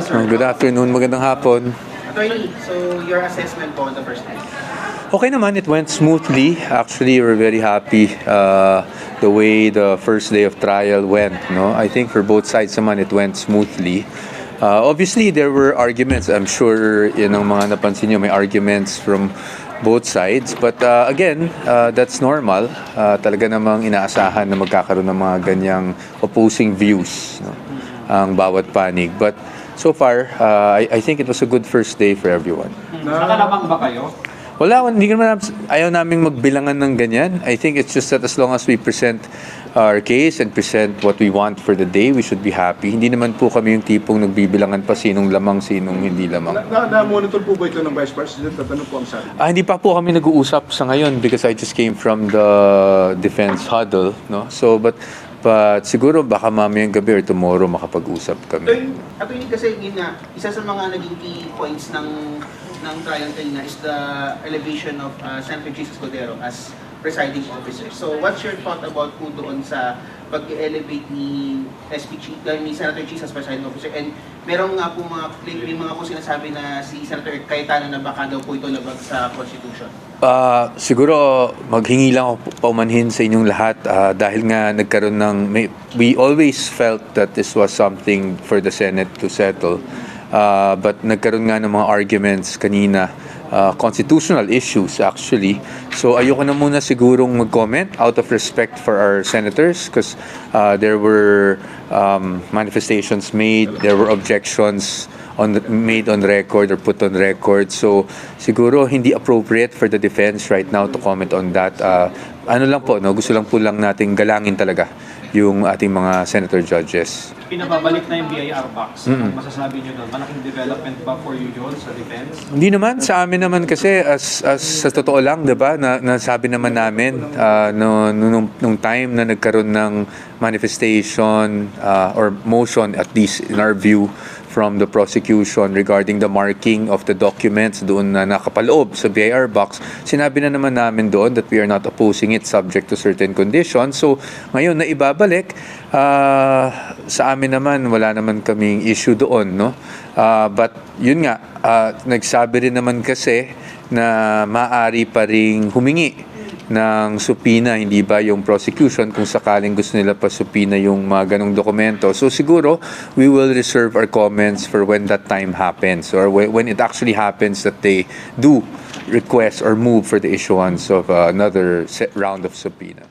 na, sir. Good afternoon, magandang hapon. Attorney, so your assessment po on the first time? Okay naman, it went smoothly. Actually, we're very happy the way the first day of trial went. No, I think for both sides naman, it went smoothly. Obviously, there were arguments. I'm sure yun ang mga napansin nyo, may arguments from both sides. But again, that's normal. Talaga namang inaasahan na magkakaroon ng mga ganyang opposing views, no, ang bawat panig. But so far, I think it was a good first day for everyone. Nakalamang ba kayo? Wala, hindi naman, ayaw naming magbilangan ng ganyan. I think it's just that as long as we present our case and present what we want for the day, we should be happy. Hindi naman po kami yung tipong nagbibilangan pa sinong lamang, sinong hindi lamang. Na-monitor po ba ito ng Vice President? Tatanong po ang sabi. Hindi pa po kami nag-uusap sa ngayon because I just came from the defense huddle. No? So, but siguro baka mamayang gabi or tomorrow makapag-usap kami. Attorney, kasi yun nga, isa sa mga naging key points ng trial kanina is the elevation of Senator Jesus Cordero as presiding officer. So what's your thought about po doon sa pag-elevate ni Senator Jesus as presiding officer? And meron nga po may mga po sinasabi na si Senator Cayetano na baka daw po ito labag sa Constitution. Siguro maghingi lang ako paumanhin sa inyong lahat dahil nga nagkaroon ng we always felt that this was something for the Senate to settle. But nagkaroon nga ng mga arguments kanina, constitutional issues actually. So ayoko na muna sigurong mag-comment out of respect for our senators because there were manifestations made, there were objections made on record or put on record. So siguro hindi appropriate for the defense right now to comment on that. Ano lang po, no? Gusto lang po nating galangin talaga yung ating mga senator judges. Pinababalik na yung BIR box. Ano masasabi nyo doon? Malaking development ba for you, John, sa defense? Hindi naman, sa amin naman kasi as sa totoo lang, 'di ba? Nasabi naman namin nung time na nagkaroon ng manifestation or motion, at least in our view, from the prosecution regarding the marking of the documents doon na nakapaloob sa BIR box, sinabi na naman namin doon that we are not opposing it subject to certain conditions. So ngayon na ibabalik, sa amin naman wala naman kaming issue doon, no? But yun nga, nagsabi rin naman kasi na maaari pa ring humingi ng subpoena, hindi ba yung prosecution kung sakaling gusto nila pa subpoena yung mga ganong dokumento. So siguro, we will reserve our comments for when that time happens or when it actually happens that they do request or move for the issuance of another round of subpoena.